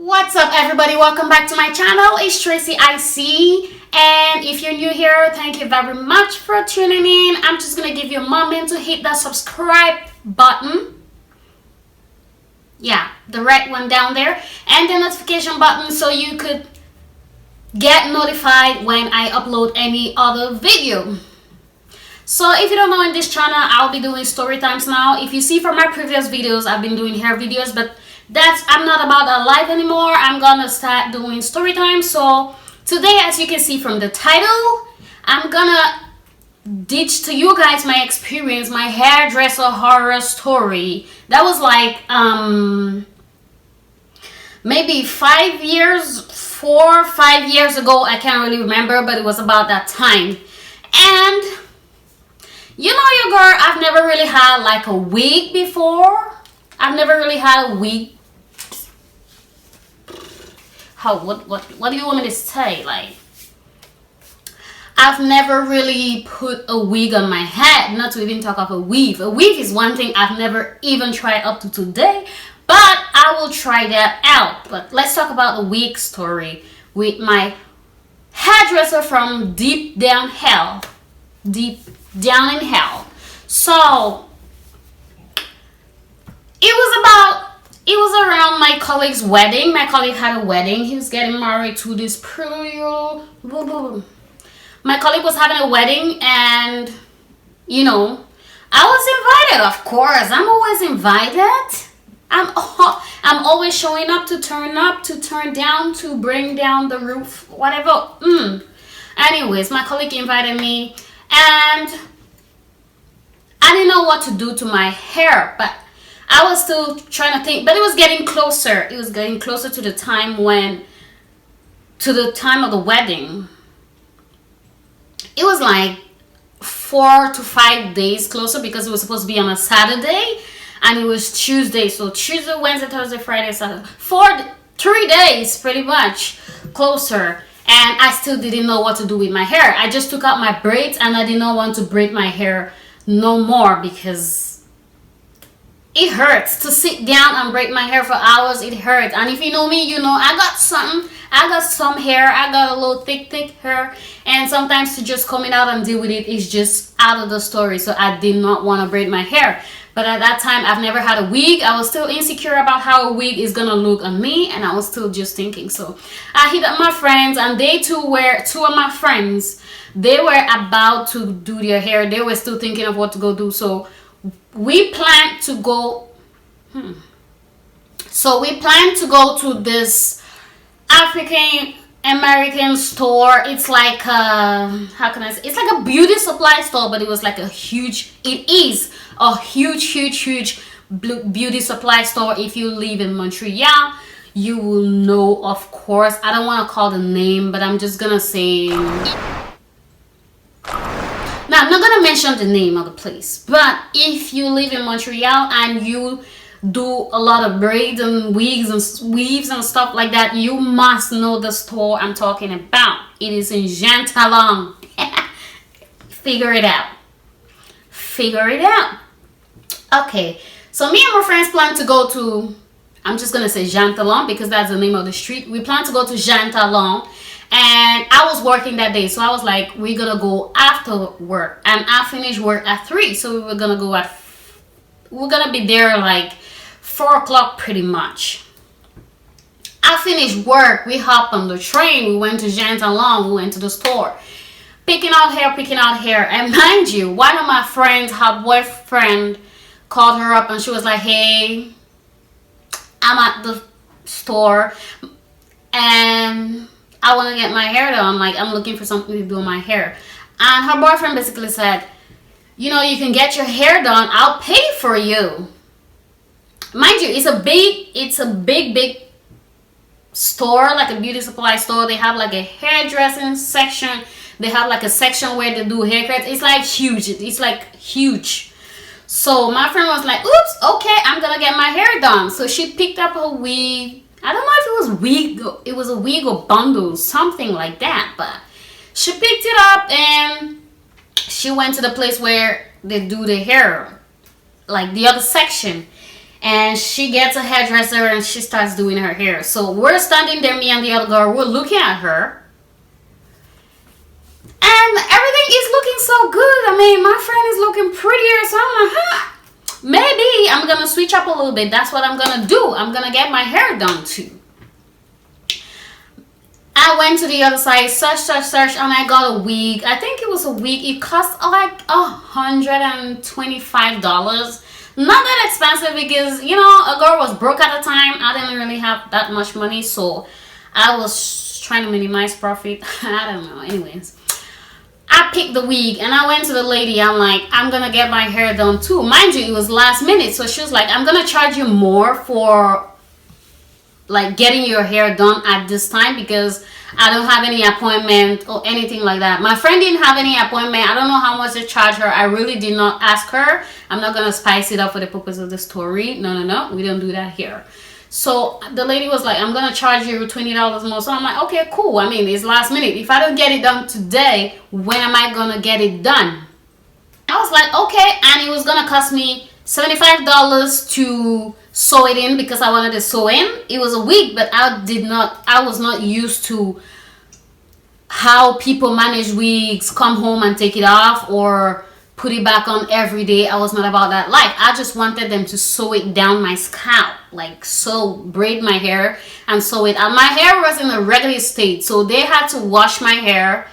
What's up, everybody? Welcome back to my channel. It's Tracy IC, and if you're new here, thank you very much for tuning in. I'm just gonna give you a moment to hit that subscribe button, yeah, the red one down there, and the notification button so you could get notified when I upload any other video. So if you don't know, in this channel I'll be doing story times now. If you see from my previous videos, I've been doing hair videos, but I'm not about that life anymore. I'm gonna start doing story time. So today, as you can see from the title, I'm gonna ditch to you guys my experience, my hairdresser horror story. That was like maybe 5 years, 4 or 5 years ago. I can't really remember, but it was about that time. And you know, your girl, I've never really had like a wig before. I've never really had a wig. What do you want me to say? Like, I've never really put a wig on my head, not to even talk of a weave. A weave is one thing I've never even tried up to today, but I will try that out. But let's talk about the wig story with my hairdresser from deep down in hell. So it was around my colleague's wedding. My colleague had a wedding. He was getting married to this pretty... My colleague was having a wedding, and, you know, I was invited, of course. I'm always invited. I'm always showing up, to turn down, to bring down the roof, whatever. Anyways, my colleague invited me, and I didn't know what to do to my hair, but I was still trying to think, but it was getting closer. It was getting closer to the time of the wedding. It was like 4 to 5 days closer, because it was supposed to be on a Saturday and it was Tuesday. So Tuesday, Wednesday, Thursday, Friday, Saturday. 3 days pretty much closer. And I still didn't know what to do with my hair. I just took out my braids, and I did not want to braid my hair no more, because it hurts to sit down and braid my hair for hours. It hurts. And if you know me, you know I got some hair. I got a little thick hair, and sometimes to just comb it out and deal with it is just out of the story. So I did not want to braid my hair. But at that time, I've never had a wig. I was still insecure about how a wig is gonna look on me, and I was still just thinking. So I hit up my friends, and they too were, 2 of my friends, they were about to do their hair. They were still thinking of what to go do. So we planned to go to this African American store. It's like how can I say, it's like a beauty supply store, but it is a huge beauty supply store. If you live in Montreal, you will know, of course. I don't want to call the name, but I'm just gonna say, now, I'm not going to mention the name of the place, but if you live in Montreal and you do a lot of braids and wigs and weaves and stuff like that, you must know the store I'm talking about. It is in Jean Talon. Figure it out. Okay, so me and my friends plan to go to, I'm just going to say Jean Talon because that's the name of the street. We plan to go to Jean Talon. And I was working that day, so I was like, we're gonna go after work, and I finished work at 3, so we're gonna be there like 4 o'clock pretty much. I finished work, we hopped on the train, we went to Jean Talon, we went to the store, picking out hair, and mind you, one of my friends, her boyfriend called her up, and she was like, hey, I'm at the store, and I want to get my hair done. Like, I'm looking for something to do my hair. And her boyfriend basically said, you know, you can get your hair done. I'll pay for you. Mind you, it's a big store, like a beauty supply store. They have like a hairdressing section. They have like a section where they do haircuts. It's like huge. So my friend was like, oops, okay, I'm going to get my hair done. So she picked up a wig. I don't know if it was a wig or bundle, something like that, but she picked it up and she went to the place where they do the hair, like the other section. and she gets a hairdresser and she starts doing her hair. So we're standing there, me and the other girl, we're looking at her. And everything is looking so good. I mean, my friend is looking prettier. So I'm like, maybe I'm going to switch up a little bit. That's what I'm going to do. I'm going to get my hair done too. I went to the other side, search, and I got a wig. I think it was a wig. It cost like $125. Not that expensive because, you know, a girl was broke at the time. I didn't really have that much money. So I was trying to minimize profit. I don't know. Anyways. I picked the wig and I went to the lady. I'm like, I'm gonna get my hair done too. Mind you, it was last minute. So she was like, I'm gonna charge you more for like getting your hair done at this time because I don't have any appointment or anything like that. My friend didn't have any appointment. I don't know how much to charge her. I really did not ask her. I'm not gonna spice it up for the purpose of the story. No, we don't do that here. So the lady was like, I'm gonna charge you $20 more. So I'm like, okay, cool. I mean, it's last minute. If I don't get it done today, when am I gonna get it done? I was like, okay. And it was gonna cost me $75 to sew it in because I wanted to sew in. It was a wig, but I was not used to how people manage wigs, come home and take it off or put it back on every day. I was not about that life. I just wanted them to sew it down my scalp, like braid my hair and sew it. And my hair was in a regular state, so they had to wash my hair,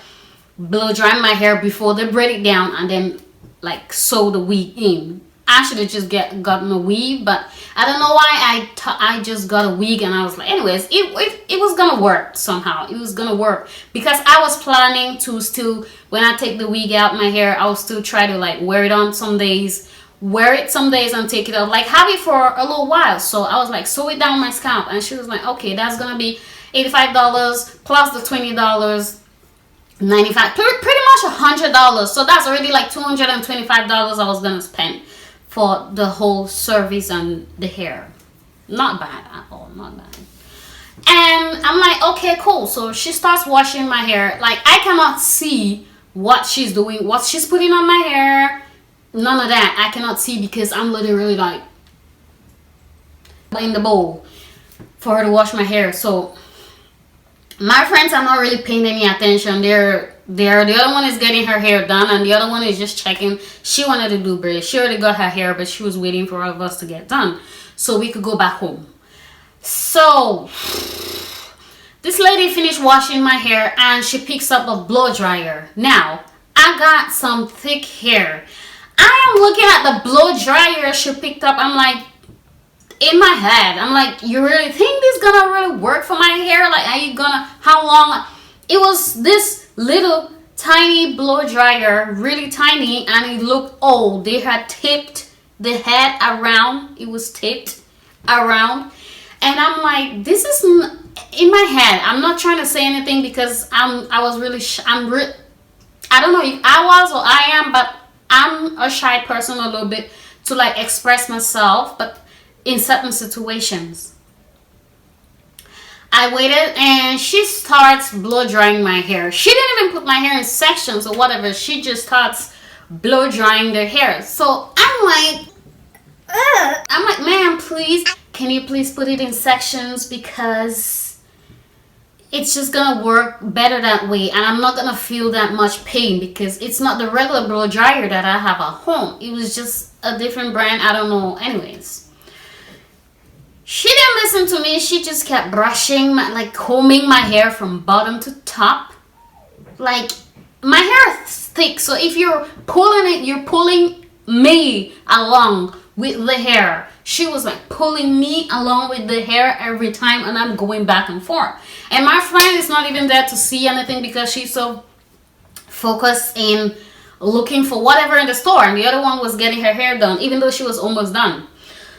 blow dry my hair before they braid it down and then like sew the wig in. I should have just gotten a weave, but I don't know why I just got a wig. And I was like, anyways, it was gonna work somehow. It was gonna work because I was planning to still, when I take the wig out my hair, I'll still try to like wear it on some days, and take it off, like have it for a little while. So I was like, sew it down my scalp. And she was like, okay, that's gonna be $85 plus the $20, $95, pretty much $100. So that's already like $225 I was gonna spend for the whole service and the hair. Not bad at all, not bad. And I'm like, okay, cool. So she starts washing my hair. Like I cannot see what she's doing, what she's putting on my hair. None of that. I cannot see because I'm literally like in the bowl for her to wash my hair. So my friends are not really paying any attention. The other one is getting her hair done and the other one is just checking. She wanted to do braids. She already got her hair, but she was waiting for all of us to get done so we could go back home. So this lady finished washing my hair and she picks up a blow dryer. Now I got some thick hair. I am looking at the blow dryer she picked up. I'm like, in my head, I'm like, you really think this is gonna really work for my hair? Like, are you gonna, how long? It was this little tiny blow dryer, really tiny, and it looked old. They had tipped the head around. It was tipped around. And I'm like, this is in my head. I'm not trying to say anything because I don't know if I was or I am, but I'm a shy person a little bit to like express myself, but in certain situations. I waited and she starts blow drying my hair. She didn't even put my hair in sections or whatever. She just starts blow drying the hair. So I'm like, ma'am, please, can you please put it in sections because it's just gonna work better that way and I'm not gonna feel that much pain because it's not the regular blow dryer that I have at home. It was just a different brand. I don't know. Anyways, she didn't listen to me. She just kept brushing, like combing my hair from bottom to top. Like, my hair is thick, so if you're pulling it, you're pulling me along with the hair. She was like pulling me along with the hair every time, and I'm going back and forth. And my friend is not even there to see anything because she's so focused in looking for whatever in the store. And the other one was getting her hair done, even though she was almost done.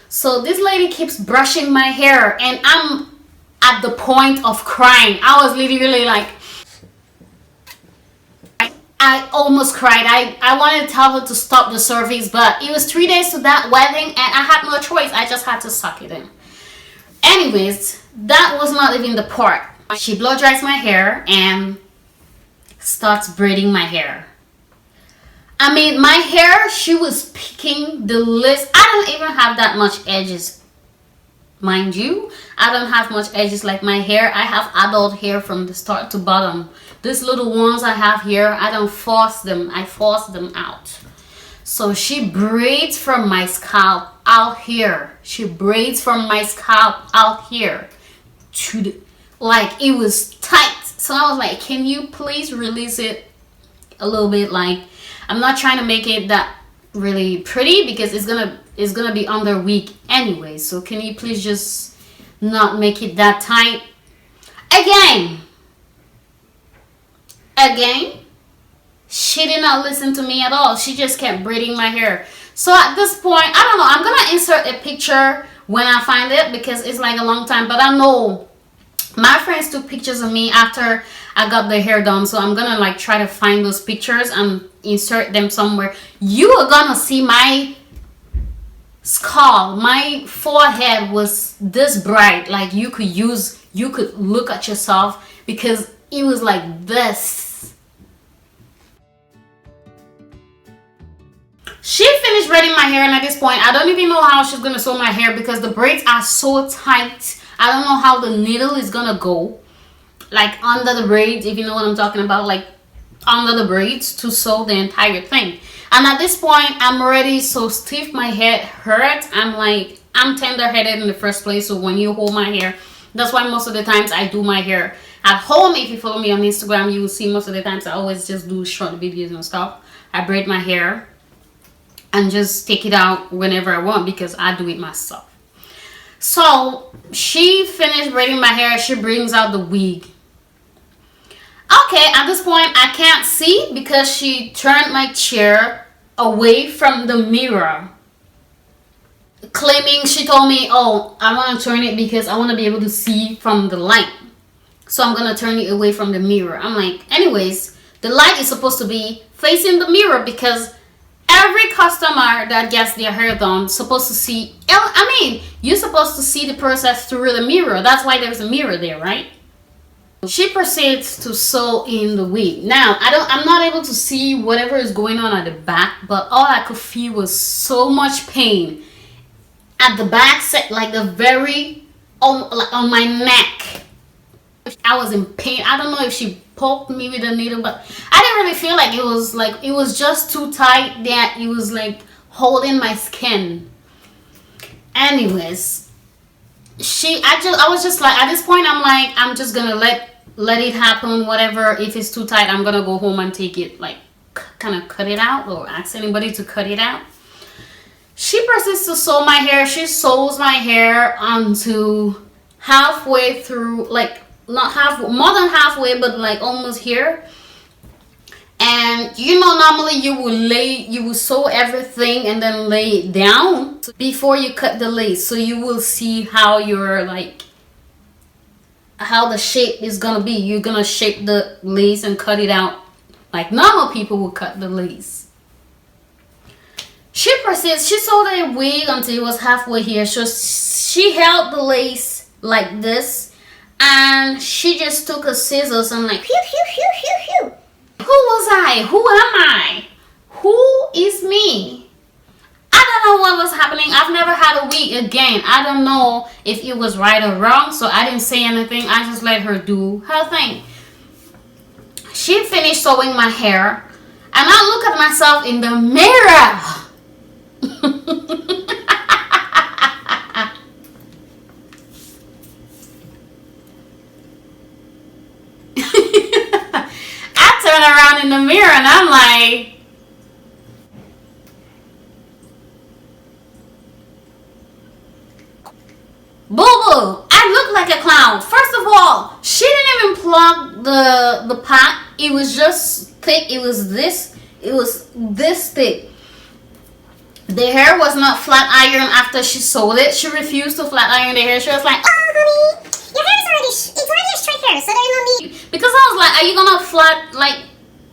So this lady keeps brushing my hair and I'm at the point of crying. I was literally like, I almost cried. I wanted to tell her to stop the service, but it was 3 days to that wedding and I had no choice. I just had to suck it in. Anyways, that was not even the part. She blow dries my hair and starts braiding my hair. I mean, my hair, she was picking the list. I don't even have that much edges mind you, I don't have much edges like my hair. I have adult hair from the start to bottom. These little ones I have here, I don't force them, I force them out. So she braids from my scalp out here. She braids from my scalp out here to the, like, it was tight. So I was like, can you please release it a little bit? Like, I'm not trying to make it that really pretty because it's gonna be under wig anyway. So can you please just not make it that tight? Again, she did not listen to me at all. She just kept braiding my hair. So at this point, I don't know, I'm gonna insert a picture when I find it because it's like a long time, but I know my friends took pictures of me after I got the hair done. So I'm gonna like try to find those pictures and insert them somewhere. You are gonna see my skull, my forehead was this bright. Like you could look at yourself because it was like this. She finished braiding my hair, and at this point I don't even know how she's gonna sew my hair because the braids are so tight. I don't know how the needle is gonna go like under the braids, if you know what I'm talking about, like under the braids to sew the entire thing. And at this point I'm already so stiff, my head hurts. I'm tender-headed in the first place, so when you hold my hair, that's why most of the times I do my hair at home. If you follow me on Instagram, you will see most of the times I always just do short videos and stuff. I braid my hair and just take it out whenever I want because I do it myself. So she finished braiding my hair. She brings out the wig. Okay, at this point I can't see because she turned my chair away from the mirror, claiming, she told me, oh, I want to turn it because I want to be able to see from the light, so I'm gonna turn it away from the mirror. I'm like, anyways, the light is supposed to be facing the mirror because every customer that gets their hair done supposed to see, I mean, you're supposed to see the process through the mirror. That's why there's a mirror there, right? She proceeds to sew in the wig. Now, I'm not able to see whatever is going on at the back, but all I could feel was so much pain at the back, like the very, on my neck. I was in pain. I don't know if she poked me with a needle, but I didn't really feel like it was just too tight that it was like holding my skin. Anyways, I was just like, at this point I'm like, I'm just gonna let it happen, whatever. If it's too tight, I'm gonna go home and take it, like kind of cut it out or ask anybody to cut it out. She proceeds to sew my hair. She sews my hair onto halfway through, like not half, more than halfway, but like almost here. And you know, normally you will sew everything and then lay it down before you cut the lace, so you will see how you're like, how the shape is gonna be. You're gonna shape the lace and cut it out like normal people will cut the lace. She proceeds, she sewed a wig until it was halfway here. So she held the lace like this, and she just took a scissors and like pew pew pew pew pew. Who was I? Who am I? Who is me? I don't know what was happening. I've never had a wig again. I don't know if it was right or wrong, so I didn't say anything. I just let her do her thing. She finished sewing my hair, and I look at myself in the mirror. Turn around in the mirror and I'm like, boo boo, I look like a clown. First of all, she didn't even plug the pot. It was just thick. It was this thick. The hair was not flat ironed after she sewed it. She refused to flat iron the hair. She was like, oh honey, your hair is already a straight hair, so there's no need. Because I was like, are you gonna flat, like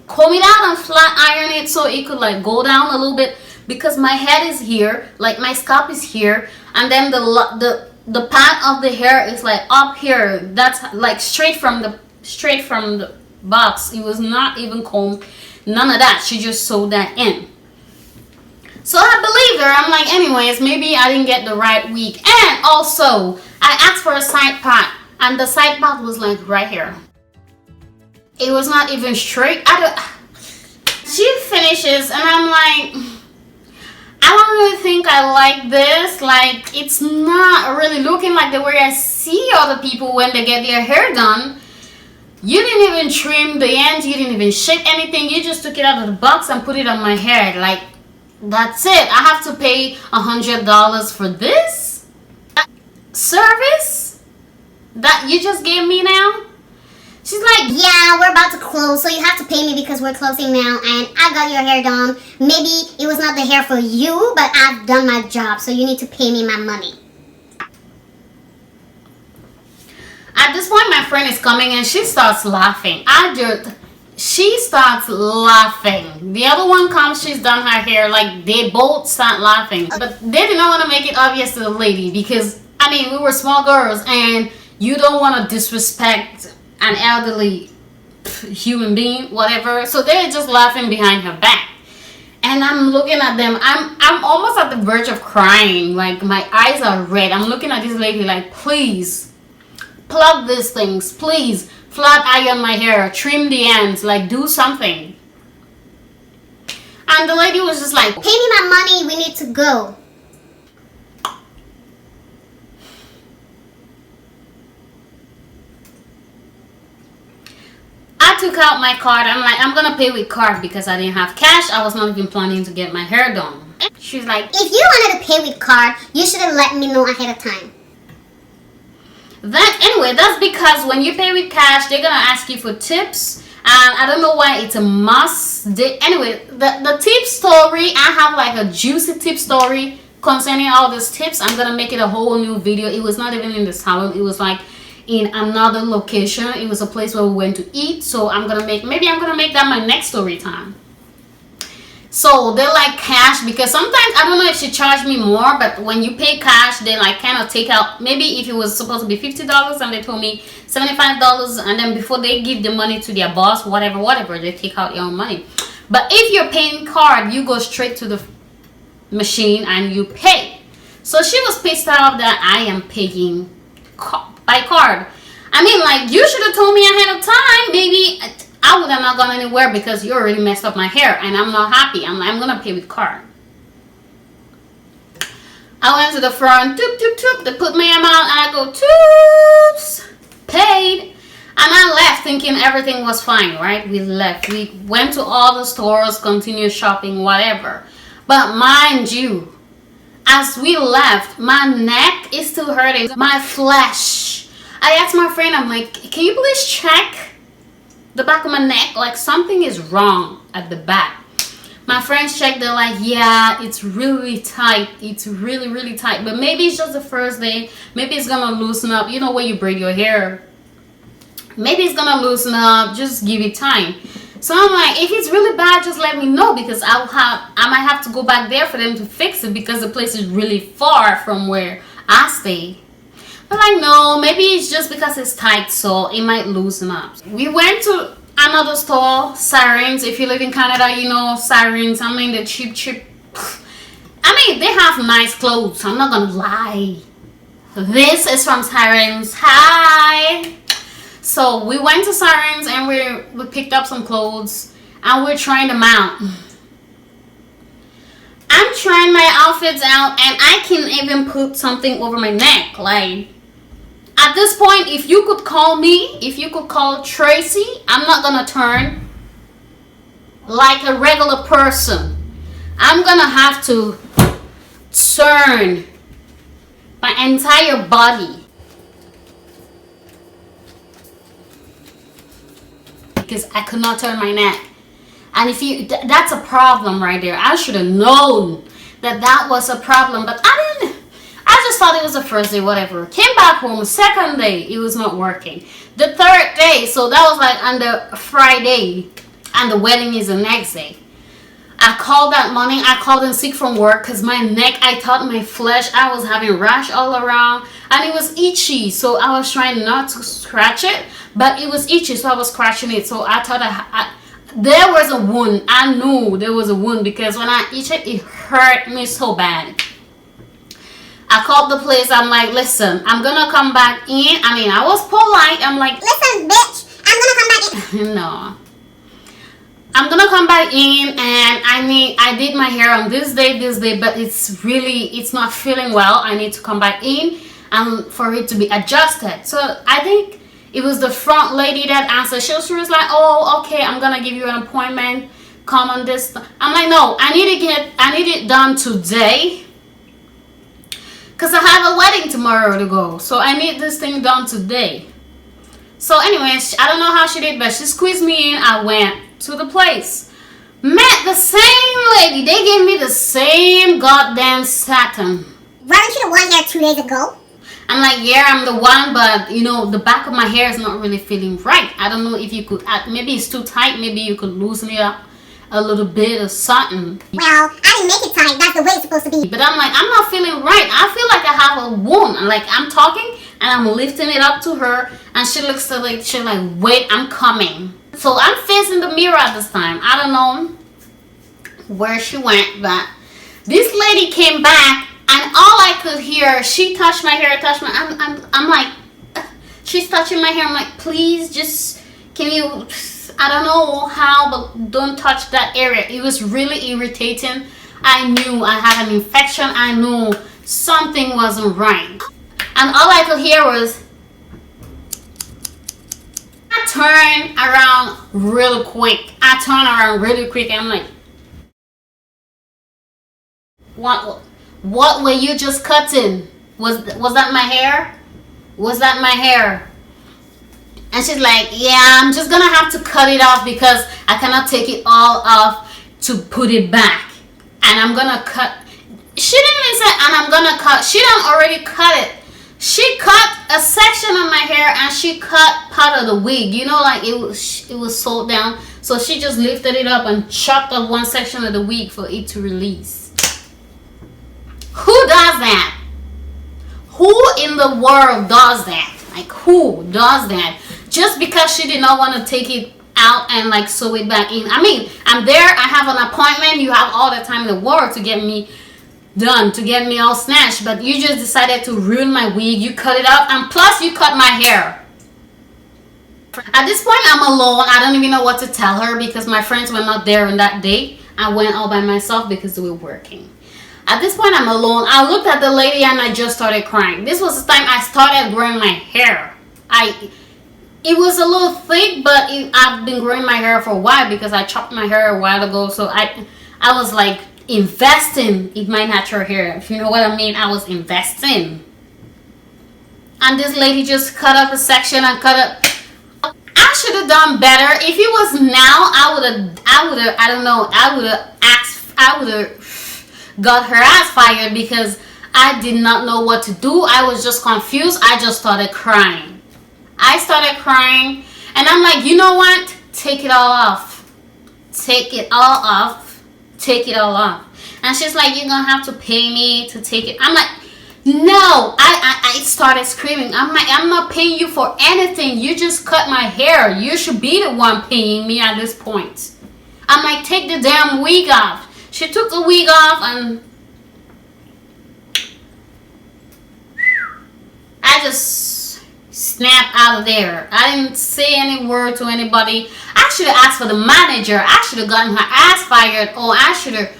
comb it out and flat iron it so it could like go down a little bit? Because my head is here, like my scalp is here, and then the part of the hair is like up here. That's like straight from the box. It was not even combed, none of that. She just sewed that in. So I believed her. I'm like, anyways, maybe I didn't get the right wig. And also, I asked for a side part, and the side part was like right here. It was not even straight. She finishes, and I'm like, I don't really think I like this. Like, it's not really looking like the way I see other people when they get their hair done. You didn't even trim the ends. You didn't even shape anything. You just took it out of the box and put it on my hair. Like, that's it. I have to pay $100 for this service that you just gave me now? She's like, yeah, we're about to close, so you have to pay me because we're closing now, and I got your hair done. Maybe it was not the hair for you, but I've done my job, so you need to pay me my money. At this point, my friend is coming and she starts laughing. She starts laughing. The other one comes, she's done her hair. Like, they both start laughing. But they did not want to make it obvious to the lady because, I mean, we were small girls and you don't want to disrespect an elderly human being, whatever. So they're just laughing behind her back. And I'm looking at them. I'm almost at the verge of crying. Like, my eyes are red. I'm looking at this lady like, please, plug these things. Please, flat iron my hair. Trim the ends. Like, do something. And the lady was just like, pay me my money. We need to go. I took out my card. I'm like, I'm gonna pay with card because I didn't have cash. I was not even planning to get my hair done. She's like, if you wanted to pay with card, you should have let me know ahead of time. Anyway, that's because when you pay with cash, they're gonna ask you for tips. And I don't know why it's a must. Anyway, the tip story, I have like a juicy tip story concerning all these tips. I'm gonna make it a whole new video. It was not even in the salon. It was like in another location. It was a place where we went to eat. So maybe I'm gonna make that my next story time. So they like cash because sometimes I don't know if she charged me more, but when you pay cash, they like kind of take out. Maybe if it was supposed to be $50 and they told me $75, and then before they give the money to their boss, whatever, they take out your own money. But if you're paying card, you go straight to the machine and you pay. So she was pissed off that I am paying by card. I mean, like, you should have told me ahead of time. Maybe I would have not gone anywhere because you already messed up my hair and I'm not happy. I'm like, I'm gonna pay with card. I went to the front, toop, toop, toop. They put my amount and I go, toops, paid. And I left thinking everything was fine, right? We left. We went to all the stores, continued shopping, whatever. But mind you, as we left, my neck is still hurting. My flesh. I asked my friend, I'm like, can you please check the back of my neck? Like, something is wrong at the back. My friends checked. They're like, yeah, it's really tight. It's really, really tight. But maybe it's just the first day. Maybe it's gonna loosen up. You know, when you braid your hair, maybe it's gonna loosen up. Just give it time. So I'm like, if it's really bad, just let me know because I might have to go back there for them to fix it because the place is really far from where I stay. I'm like, no, maybe it's just because it's tight, so it might loosen up. We went to another store, Sirens. If you live in Canada, you know Sirens. I mean, the cheap. I mean, they have nice clothes. I'm not gonna lie. This is from Sirens. Hi. So we went to Sirens and we picked up some clothes and we're trying them out. I'm trying my outfits out and I can even put something over my neck. Like, at this point, if you could call me, if you could call Tracy, I'm not gonna turn like a regular person. I'm gonna have to turn my entire body because I could not turn my neck. And if you, that's a problem right there. I should have known that was a problem, but I didn't. I just thought it was the first day, whatever. Came back home, second day, it was not working. The third day, so that was like on the Friday, and the wedding is the next day. I called that morning, I called in sick from work because my neck, I thought my flesh, I was having rash all around, and it was itchy. So I was trying not to scratch it, but it was itchy, so I was scratching it. So I thought there was a wound. I knew there was a wound because when I itched it hurt me so bad. I called the place. I'm like, listen, I'm gonna come back in. I mean, I was polite. I'm like, listen, bitch, I'm gonna come back in. no, I'm gonna come back in, and I did my hair on this day, but it's not feeling well. I need to come back in and for it to be adjusted. So I think it was the front lady that answered. She was like, oh, okay, I'm gonna give you an appointment. Come on this. I'm like, no, I need it done today. Because I have a wedding tomorrow to go. So I need this thing done today. So anyways, I don't know how she did, but she squeezed me in. I went to the place. Met the same lady. They gave me the same goddamn satin. Weren't you the one here 2 days ago? I'm like, yeah, I'm the one, but the back of my hair is not really feeling right. I don't know if you could, maybe it's too tight. Maybe you could loosen it up a little bit or something. Well, I didn't make it tight. That's the way it's supposed to be. But I'm like, I'm not feeling right. I feel like I have a wound. Like, I'm talking and I'm lifting it up to her, and she looks like, she's like, wait, I'm coming. So I'm facing the mirror at this time. I don't know where she went, but this lady came back, and all I could hear, she touched my hair, I'm like, she's touching my hair. I'm like, please, just, can you, I don't know how, but don't touch that area. It was really irritating. I knew I had an infection. I knew something wasn't right. And all I could hear was, I turned around really quick. And I'm like, what were you just cutting? Was that my hair? Was that my hair? And she's like, yeah, I'm just gonna have to cut it off because I cannot take it all off to put it back. And I'm gonna cut. She didn't even say, and I'm gonna cut. She done already cut it. She cut a section of my hair, and she cut part of the wig. Like it was sewed down. So she just lifted it up and chopped off one section of the wig for it to release. Who does that? Who in the world does that? Like, who does that? Just because she did not want to take it out and like sew it back in. I mean, I'm there. I have an appointment. You have all the time in the world to get me done, to get me all snatched, but you just decided to ruin my wig. You cut it up, and plus you cut my hair. At this point, I'm alone. I don't even know what to tell her because my friends were not there on that day. I went all by myself because they were working. At this point, I'm alone. I looked at the lady and I just started crying. This was the time I started growing my hair. It was a little thick, but I've been growing my hair for a while because I chopped my hair a while ago. So I was like investing in my natural hair. If you know what I mean, I was investing. And this lady just cut up a section and cut up. I should have done better. If it was now, I would have got her ass fired because I did not know what to do. I was just confused. I just started crying. And I'm like, you know what? Take it all off. And she's like, you're gonna have to pay me to take it. I'm like, no. I started screaming. I'm like, I'm not paying you for anything. You just cut my hair. You should be the one paying me at this point. I'm like, take the damn wig off. She took the wig off, and I just snapped out of there. I didn't say any word to anybody. I should have asked for the manager. I should have gotten her ass fired. Or I should have,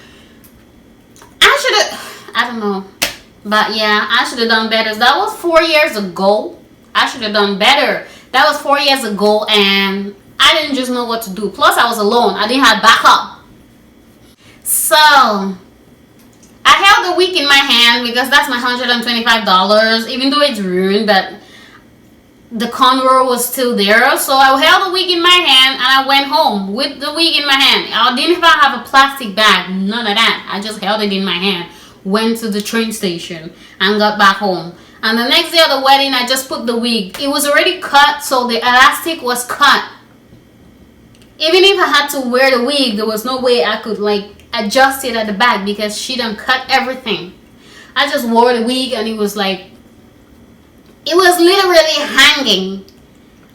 I don't know. But yeah, I should have done better. That was 4 years ago. I should have done better. That was 4 years ago, and I didn't just know what to do. Plus, I was alone. I didn't have backup. So, I held the wig in my hand because that's my $125. Even though it's ruined, but the cornrow was still there. So I held the wig in my hand and I went home with the wig in my hand. I didn't even have a plastic bag. None of that. I just held it in my hand. Went to the train station and got back home. And the next day of the wedding, I just put the wig. It was already cut, so the elastic was cut. Even if I had to wear the wig, there was no way I could like adjust it at the back because she done cut everything. I just wore the wig and it was like, it was literally hanging.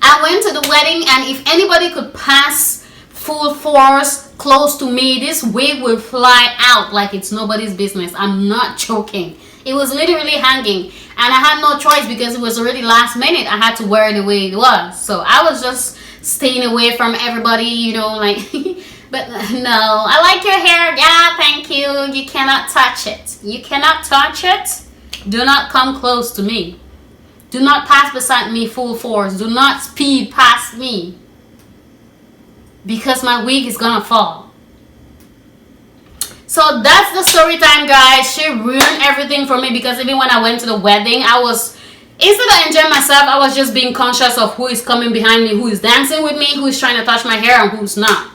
I went to the wedding, and if anybody could pass full force close to me, this wig will fly out like it's nobody's business. I'm not joking. It was literally hanging, and I had no choice because it was already last minute. I had to wear it the way it was. So I was just staying away from everybody, you know, like but no, I like your hair. Yeah, thank you. You cannot touch it. You cannot touch it. Do not come close to me. Do not pass beside me full force. Do not speed past me, because my wig is gonna fall. So that's the story time, guys. She ruined everything for me, because even when I went to the wedding, I was, instead of enjoying myself, I was just being conscious of who is coming behind me, who is dancing with me, who is trying to touch my hair, and who's not.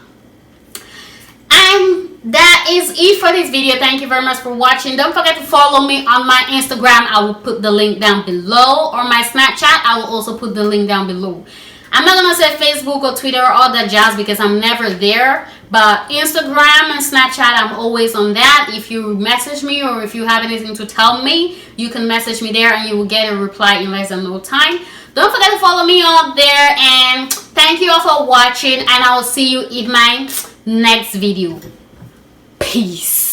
And that is it for this video. Thank you very much for watching. Don't forget to follow me on my Instagram. I will put the link down below, or my Snapchat. I will also put the link down below. I'm not gonna say Facebook or Twitter or all that jazz, because I'm never there. But Instagram and Snapchat, I'm always on that. If you message me, or if you have anything to tell me, you can message me there and you will get a reply in less than no time. Don't forget to follow me up there, and thank you all for watching, and I will see you in my next video. Peace.